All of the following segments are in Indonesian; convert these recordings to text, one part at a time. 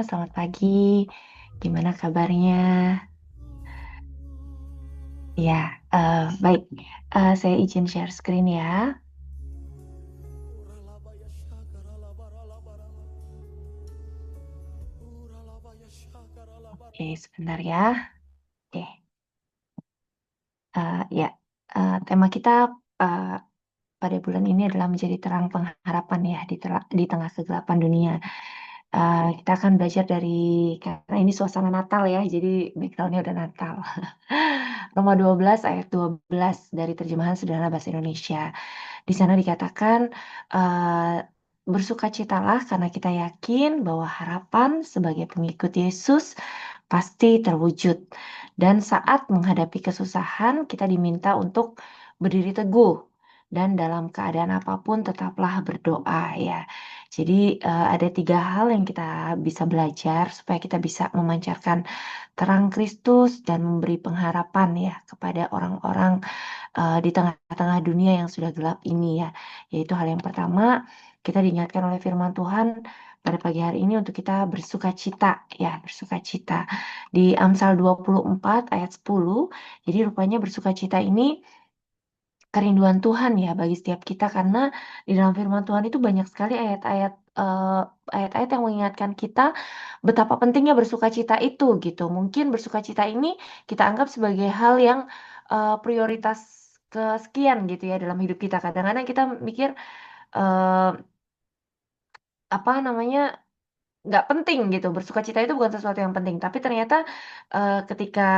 selamat pagi. Gimana kabarnya? Ya, baik. Saya izin share screen ya. Oke, sebentar ya. Oke, ya. Tema kita eh, pada bulan ini adalah menjadi terang pengharapan ya di tengah kegelapan dunia. Kita akan belajar dari karena ini suasana Natal ya, jadi backgroundnya udah Natal. Roma 12 ayat 12 dari terjemahan Sederhana Bahasa Indonesia. Di sana dikatakan, bersukacitalah karena kita yakin bahwa harapan sebagai pengikut Yesus pasti terwujud. Dan saat menghadapi kesusahan, kita diminta untuk berdiri teguh. Dan dalam keadaan apapun tetaplah berdoa ya. Jadi ada tiga hal yang kita bisa belajar supaya kita bisa memancarkan terang Kristus dan memberi pengharapan ya kepada orang-orang di tengah-tengah dunia yang sudah gelap ini ya. Yaitu hal yang pertama, kita diingatkan oleh firman Tuhan pada pagi hari ini untuk kita bersuka cita ya, bersuka cita. Di Amsal 24 ayat 10, jadi rupanya bersuka cita ini kerinduan Tuhan ya bagi setiap kita karena di dalam firman Tuhan itu banyak sekali ayat-ayat yang mengingatkan kita betapa pentingnya bersukacita itu gitu. Mungkin bersukacita ini kita anggap sebagai hal yang prioritas kesekian gitu ya dalam hidup kita. Kadang-kadang kita mikir eh, apa namanya nggak penting gitu. Bersukacita itu bukan sesuatu yang penting, tapi ternyata ketika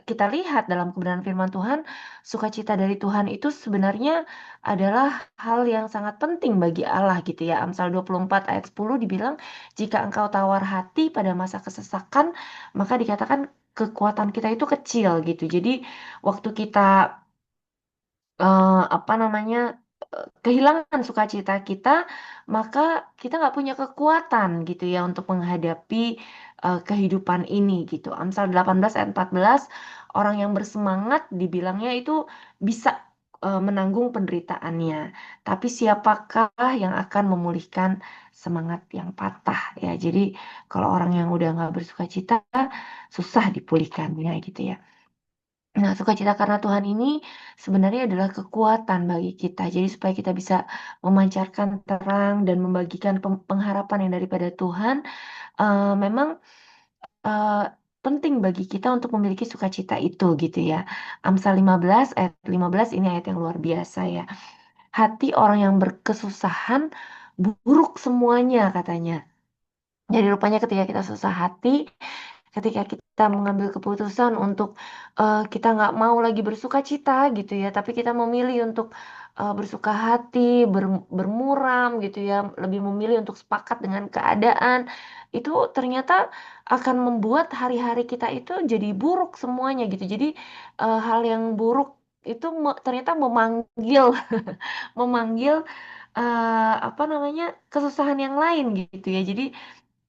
kita lihat dalam kebenaran firman Tuhan, sukacita dari Tuhan itu sebenarnya adalah hal yang sangat penting bagi Allah gitu ya. Amsal 24 ayat 10 dibilang, jika engkau tawar hati pada masa kesesakan, maka dikatakan kekuatan kita itu kecil gitu. Jadi waktu kita apa namanya kehilangan sukacita kita, maka kita nggak punya kekuatan gitu ya untuk menghadapi kehidupan ini gitu. Amsal 18 ayat 14, orang yang bersemangat dibilangnya itu bisa menanggung penderitaannya. Tapi siapakah yang akan memulihkan semangat yang patah ya. Jadi kalau orang yang udah nggak bersukacita susah dipulihkannya gitu ya. Nah, sukacita karena Tuhan ini sebenarnya adalah kekuatan bagi kita. Jadi supaya kita bisa memancarkan terang dan membagikan pengharapan yang daripada Tuhan, memang eh, penting bagi kita untuk memiliki sukacita itu gitu ya. Amsal 15 ayat 15 ini ayat yang luar biasa ya. Hati orang yang berkesusahan buruk semuanya katanya. Jadi rupanya ketika kita susah hati, ketika kita mengambil keputusan untuk kita nggak mau lagi bersuka cita gitu ya, tapi kita memilih untuk bersuka hati, bermuram gitu ya, lebih memilih untuk sepakat dengan keadaan, itu ternyata akan membuat hari-hari kita itu jadi buruk semuanya gitu. Jadi hal yang buruk itu ternyata memanggil memanggil apa namanya kesusahan yang lain gitu ya. Jadi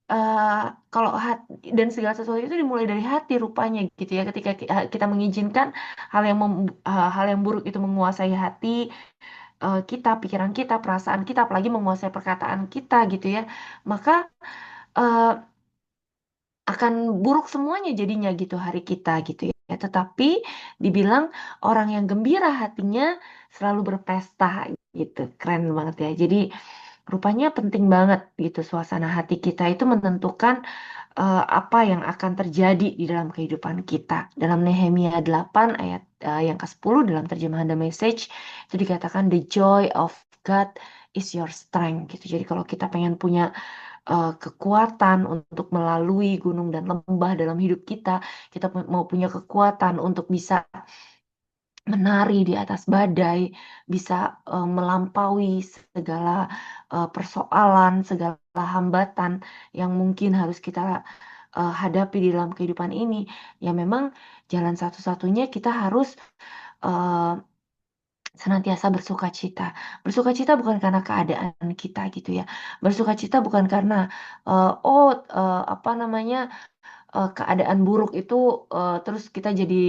eh, kalau hati dan segala sesuatu itu dimulai dari hati rupanya gitu ya ketika kita mengizinkan hal yang buruk itu menguasai hati kita, pikiran kita, perasaan kita, apalagi menguasai perkataan kita gitu ya, maka eh, akan buruk semuanya jadinya gitu hari kita gitu ya. Tetapi dibilang orang yang gembira hatinya selalu berpesta gitu. Keren banget ya. Jadi rupanya penting banget gitu suasana hati kita itu menentukan apa yang akan terjadi di dalam kehidupan kita. Dalam Nehemia 8 ayat yang ke-10 dalam terjemahan The Message itu dikatakan the joy of God is your strength gitu. Jadi kalau kita pengen punya kekuatan untuk melalui gunung dan lembah dalam hidup kita, kita mau punya kekuatan untuk bisa menari di atas badai, bisa melampaui segala persoalan, segala hambatan yang mungkin harus kita hadapi di dalam kehidupan ini. Ya memang jalan satu-satunya kita harus eh, senantiasa bersuka cita. Bersuka cita bukan karena keadaan kita gitu ya. Bersuka cita bukan karena apa namanya keadaan buruk itu terus kita jadi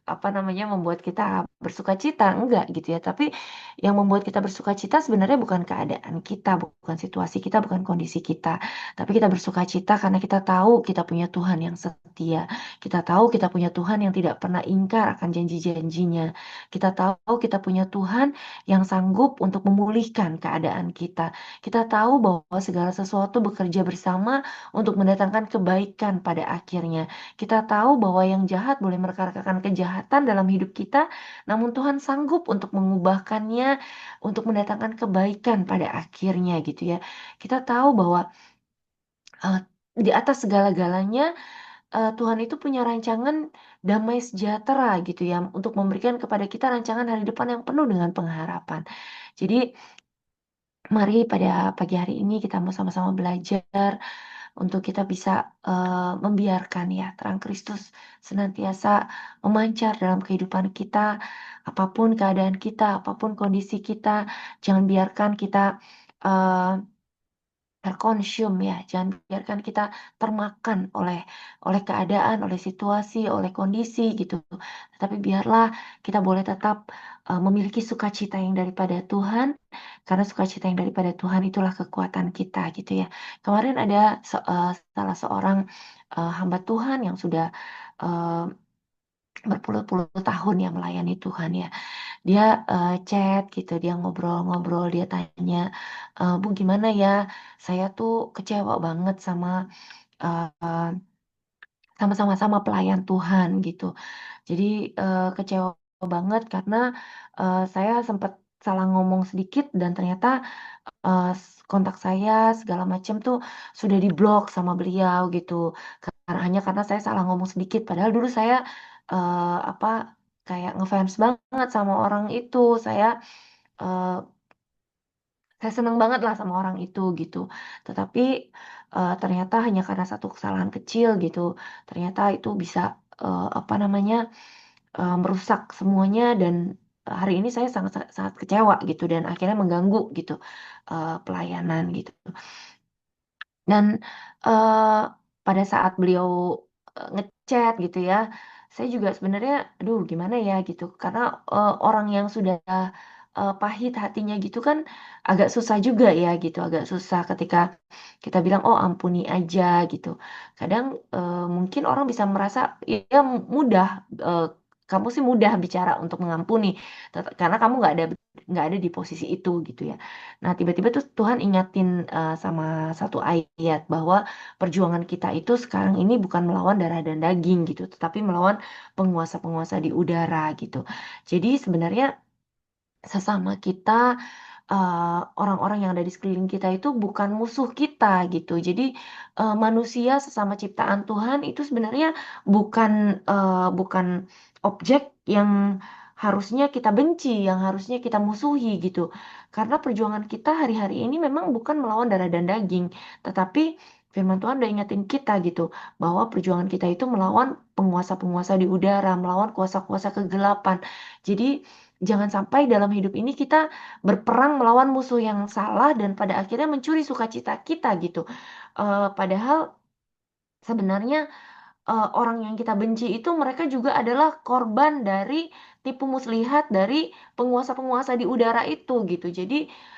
apa namanya membuat kita bersuka cita, enggak gitu ya. Tapi yang membuat kita bersuka cita sebenarnya bukan keadaan kita, bukan situasi kita, bukan kondisi kita. Tapi kita bersuka cita karena kita tahu kita punya Tuhan yang setia. Kita tahu kita punya Tuhan yang tidak pernah ingkar akan janji-janjinya. Kita tahu kita punya Tuhan yang sanggup untuk memulihkan keadaan kita. Kita tahu bahwa segala sesuatu bekerja bersama untuk mendatangkan kebaikan pada akhirnya. Kita tahu bahwa yang jahat boleh merekarkan kejahatan dalam hidup kita, namun Tuhan sanggup untuk mengubahkannya, untuk mendatangkan kebaikan pada akhirnya gitu ya. Kita tahu bahwa eh, di atas segala-galanya Tuhan itu punya rancangan damai sejahtera gitu ya, untuk memberikan kepada kita rancangan hari depan yang penuh dengan pengharapan. Jadi mari pada pagi hari ini kita mau sama-sama belajar untuk kita bisa membiarkan ya terang Kristus senantiasa memancar dalam kehidupan kita, apapun keadaan kita, apapun kondisi kita, jangan biarkan kita eh, terkonsum ya, jangan biarkan kita termakan oleh keadaan, oleh situasi, oleh kondisi gitu. Tetapi biarlah kita boleh tetap memiliki sukacita yang daripada Tuhan, karena sukacita yang daripada Tuhan itulah kekuatan kita gitu ya. Kemarin ada salah seorang hamba Tuhan yang sudah eh, berpuluh-puluh tahun yang melayani Tuhan ya. Dia chat gitu, dia ngobrol-ngobrol, dia tanya, Bu gimana ya? Saya tuh kecewa banget sama sama-sama pelayan Tuhan gitu. Jadi kecewa banget karena saya sempat salah ngomong sedikit dan ternyata kontak saya segala macam tuh sudah diblok sama beliau gitu. Karena hanya karena saya salah ngomong sedikit. Padahal dulu saya apa kayak ngefans banget sama orang itu. Eh, saya seneng banget lah sama orang itu gitu. Tetapi ternyata hanya karena satu kesalahan kecil gitu, ternyata itu bisa apa namanya merusak semuanya dan hari ini saya sangat sangat kecewa gitu dan akhirnya mengganggu gitu pelayanan gitu. Dan eh, pada saat beliau ngechat gitu ya, saya juga sebenarnya, aduh gimana ya gitu, karena orang yang sudah pahit hatinya gitu kan agak susah juga ya gitu, agak susah ketika kita bilang oh ampuni aja gitu. Kadang mungkin orang bisa merasa ya mudah, eh, kamu sih mudah bicara untuk mengampuni, karena kamu nggak ada di posisi itu gitu ya. Nah, tiba-tiba tuh Tuhan ingatin sama satu ayat bahwa perjuangan kita itu sekarang ini bukan melawan darah dan daging gitu, tetapi melawan penguasa-penguasa di udara gitu. Jadi sebenarnya sesama kita, orang-orang yang ada di sekeliling kita itu bukan musuh kita gitu. Jadi manusia sesama ciptaan Tuhan itu sebenarnya bukan objek yang harusnya kita benci, yang harusnya kita musuhi gitu. Karena perjuangan kita hari-hari ini memang bukan melawan darah dan daging, tetapi Firman Tuhan udah ingetin kita gitu bahwa perjuangan kita itu melawan penguasa-penguasa di udara, melawan kuasa-kuasa kegelapan. Jadi jangan sampai dalam hidup ini kita berperang melawan musuh yang salah dan pada akhirnya mencuri sukacita kita gitu. Padahal sebenarnya orang yang kita benci itu mereka juga adalah korban dari tipu muslihat dari penguasa-penguasa di udara itu gitu. Jadi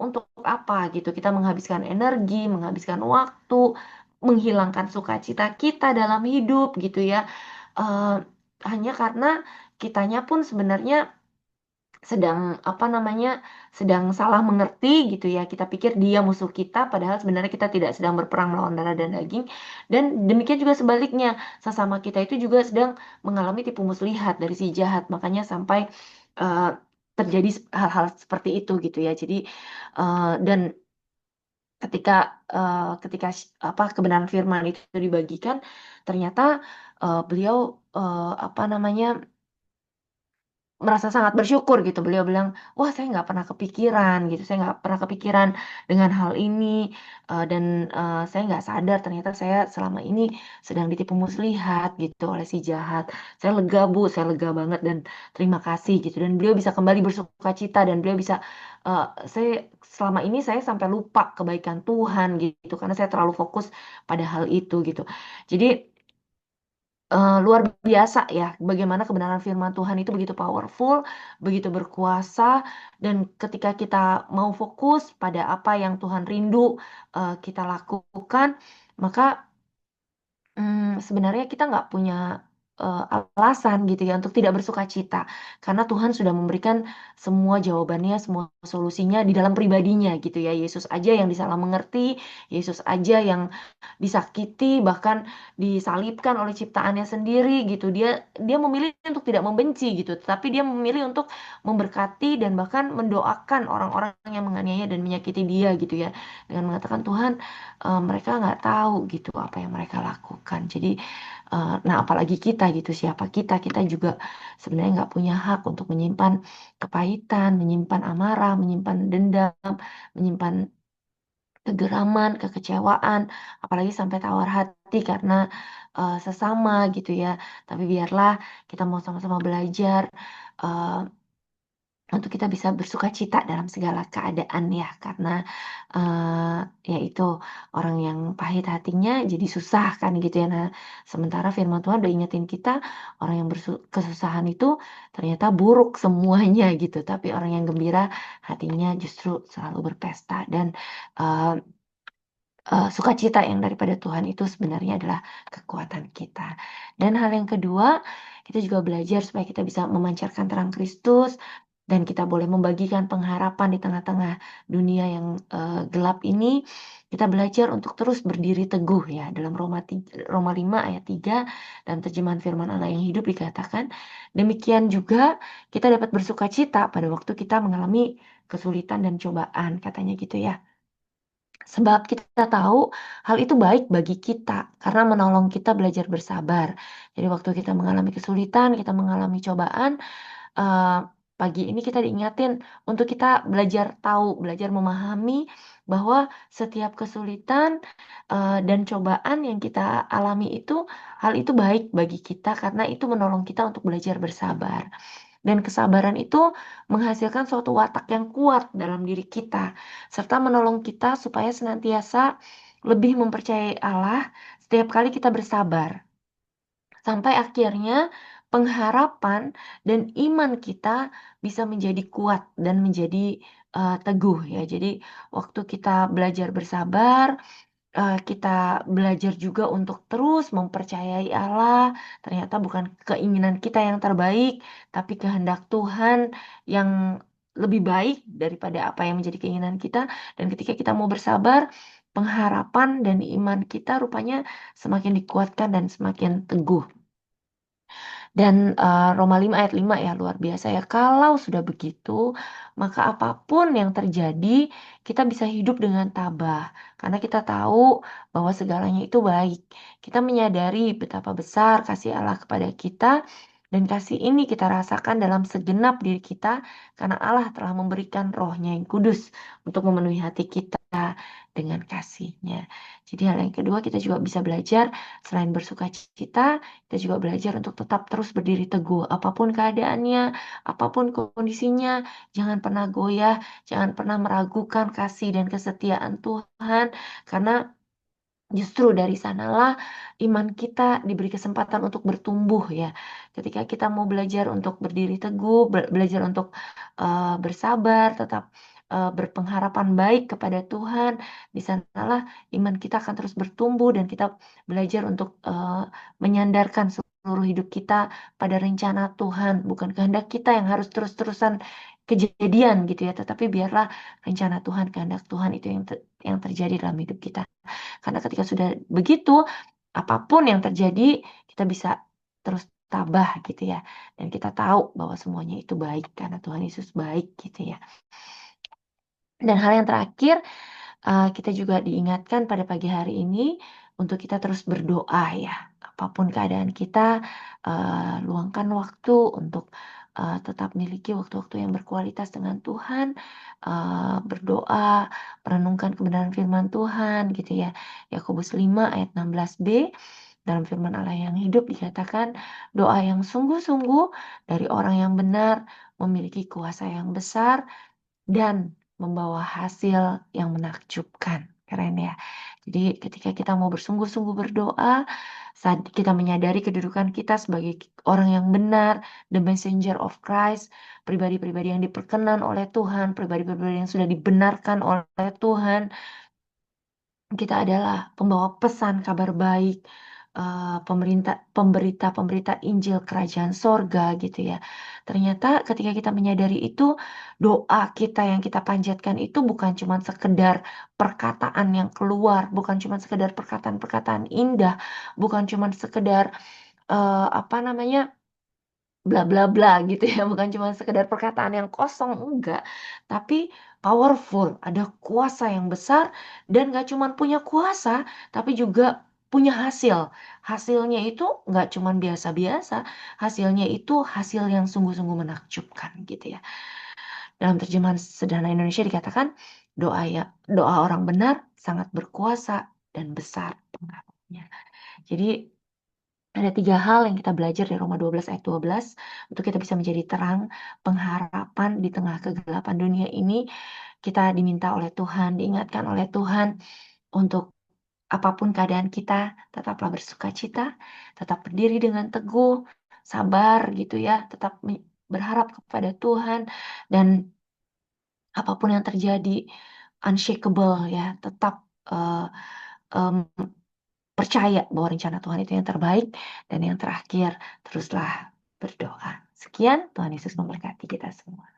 untuk apa gitu kita menghabiskan energi, menghabiskan waktu, menghilangkan sukacita kita dalam hidup gitu ya. Eh, hanya karena kitanya pun sebenarnya sedang apa namanya sedang salah mengerti gitu ya, kita pikir dia musuh kita padahal sebenarnya kita tidak sedang berperang melawan darah dan daging, dan demikian juga sebaliknya sesama kita itu juga sedang mengalami tipu muslihat dari si jahat, makanya sampai eh, terjadi hal-hal seperti itu gitu ya. Jadi dan ketika apa kebenaran firman itu dibagikan ternyata beliau apa namanya merasa sangat bersyukur gitu. Beliau bilang, wah saya nggak pernah kepikiran gitu, saya nggak pernah kepikiran dengan hal ini dan saya nggak sadar ternyata saya selama ini sedang ditipu muslihat gitu oleh si jahat. Saya lega bu, saya lega banget dan terima kasih gitu. Dan beliau bisa kembali bersuka cita dan beliau bisa, eh, saya selama ini saya sampai lupa kebaikan Tuhan gitu karena saya terlalu fokus pada hal itu gitu. Jadi luar biasa ya, bagaimana kebenaran firman Tuhan itu begitu powerful, begitu berkuasa, dan ketika kita mau fokus pada apa yang Tuhan rindu kita lakukan, maka sebenarnya kita nggak punya alasan gitu ya untuk tidak bersuka cita, karena Tuhan sudah memberikan semua jawabannya, semua solusinya di dalam pribadinya gitu ya. Yesus aja yang disalah mengerti, Yesus aja yang disakiti, bahkan disalibkan oleh ciptaannya sendiri gitu. Dia dia memilih untuk tidak membenci gitu, tapi dia memilih untuk memberkati dan bahkan mendoakan orang-orang yang menganiaya dan menyakiti dia gitu ya, dengan mengatakan, Tuhan, mereka nggak tahu gitu apa yang mereka lakukan. Jadi, nah apalagi kita gitu, siapa kita juga sebenarnya nggak punya hak untuk menyimpan kepahitan, menyimpan amarah, menyimpan dendam, menyimpan kegeraman, kekecewaan, apalagi sampai tawar hati karena sesama gitu ya. Tapi biarlah kita mau sama-sama belajar eh, untuk kita bisa bersuka cita dalam segala keadaan ya, karena ya itu, orang yang pahit hatinya jadi susah kan gitu ya. Nah, sementara firman Tuhan udah ingetin kita, orang yang kesusahan itu ternyata buruk semuanya gitu, tapi orang yang gembira hatinya justru selalu berpesta. Dan eh, sukacita yang daripada Tuhan itu sebenarnya adalah kekuatan kita. Dan hal yang kedua, kita juga belajar supaya kita bisa memancarkan terang Kristus, dan kita boleh membagikan pengharapan di tengah-tengah dunia yang gelap ini. Kita belajar untuk terus berdiri teguh ya. Dalam Roma 5 ayat 3 dan terjemahan firman Allah yang hidup dikatakan, demikian juga kita dapat bersuka cita pada waktu kita mengalami kesulitan dan cobaan, katanya gitu ya. Sebab kita tahu hal itu baik bagi kita karena menolong kita belajar bersabar. Jadi waktu kita mengalami kesulitan, kita mengalami cobaan, eh, pagi ini kita diingatin untuk kita belajar tahu, belajar memahami bahwa setiap kesulitan dan cobaan yang kita alami itu, hal itu baik bagi kita karena itu menolong kita untuk belajar bersabar. Dan kesabaran itu menghasilkan suatu watak yang kuat dalam diri kita, serta menolong kita supaya senantiasa lebih mempercayai Allah setiap kali kita bersabar. Sampai akhirnya pengharapan dan iman kita bisa menjadi kuat dan menjadi teguh ya. Jadi waktu kita belajar bersabar, kita belajar juga untuk terus mempercayai Allah. Ternyata bukan keinginan kita yang terbaik, tapi kehendak Tuhan yang lebih baik daripada apa yang menjadi keinginan kita. Dan ketika kita mau bersabar, pengharapan dan iman kita rupanya semakin dikuatkan dan semakin teguh. Dan Roma 5 ayat 5 ya, luar biasa ya. Kalau sudah begitu, maka apapun yang terjadi, kita bisa hidup dengan tabah. Karena kita tahu bahwa segalanya itu baik. Kita menyadari betapa besar kasih Allah kepada kita. Dan kasih ini kita rasakan dalam segenap diri kita. Karena Allah telah memberikan rohnya yang kudus untuk memenuhi hati kita dengan kasihnya. Jadi hal yang kedua, kita juga bisa belajar selain bersuka cita, kita juga belajar untuk tetap terus berdiri teguh. Apapun keadaannya, apapun kondisinya, jangan pernah goyah, jangan pernah meragukan kasih dan kesetiaan Tuhan, karena justru dari sanalah iman kita diberi kesempatan untuk bertumbuh ya. Ketika kita mau belajar untuk berdiri teguh, belajar untuk bersabar, tetap berpengharapan baik kepada Tuhan, di sanalah iman kita akan terus bertumbuh dan kita belajar untuk menyandarkan seluruh hidup kita pada rencana Tuhan, bukan kehendak kita yang harus terus-terusan kejadian gitu ya, tetapi biarlah rencana Tuhan, kehendak Tuhan itu yang terjadi dalam hidup kita. Karena ketika sudah begitu, apapun yang terjadi, kita bisa terus tabah gitu ya. Dan kita tahu bahwa semuanya itu baik karena Tuhan Yesus baik gitu ya. Dan hal yang terakhir, kita juga diingatkan pada pagi hari ini untuk kita terus berdoa ya. Apapun keadaan kita, luangkan waktu untuk tetap miliki waktu-waktu yang berkualitas dengan Tuhan, berdoa, merenungkan kebenaran firman Tuhan gitu ya. Yakobus 5 ayat 16b, dalam firman Allah yang hidup dikatakan, doa yang sungguh-sungguh dari orang yang benar memiliki kuasa yang besar dan membawa hasil yang menakjubkan. Keren ya. Jadi ketika kita mau bersungguh-sungguh berdoa, saat kita menyadari kedudukan kita sebagai orang yang benar, the messenger of Christ, pribadi-pribadi yang diperkenan oleh Tuhan, pribadi-pribadi yang sudah dibenarkan oleh Tuhan, kita adalah pembawa pesan kabar baik, pemberita Injil Kerajaan Sorga gitu ya. Ternyata ketika kita menyadari itu, doa kita yang kita panjatkan itu bukan cuma sekedar perkataan yang keluar, bukan cuma sekedar perkataan-perkataan indah, bukan cuma sekedar apa namanya, bla bla bla gitu ya, bukan cuma sekedar perkataan yang kosong, enggak, tapi powerful, ada kuasa yang besar, dan gak cuma punya kuasa tapi juga punya hasil. Hasilnya itu nggak cuma biasa-biasa, hasilnya itu hasil yang sungguh-sungguh menakjubkan gitu ya. Dalam terjemahan sederhana Indonesia dikatakan, doa orang benar sangat berkuasa dan besar pengaruhnya. Jadi ada 3 hal yang kita belajar dari Roma 12 ayat 12 untuk kita bisa menjadi terang, pengharapan di tengah kegelapan dunia ini. Kita diminta oleh Tuhan, diingatkan oleh Tuhan untuk apapun keadaan kita, tetaplah bersuka cita, tetap berdiri dengan teguh, sabar gitu ya, tetap berharap kepada Tuhan, dan apapun yang terjadi, unshakable ya, tetap eh, em, percaya bahwa rencana Tuhan itu yang terbaik, dan yang terakhir, teruslah berdoa. Sekian, Tuhan Yesus memberkati kita semua.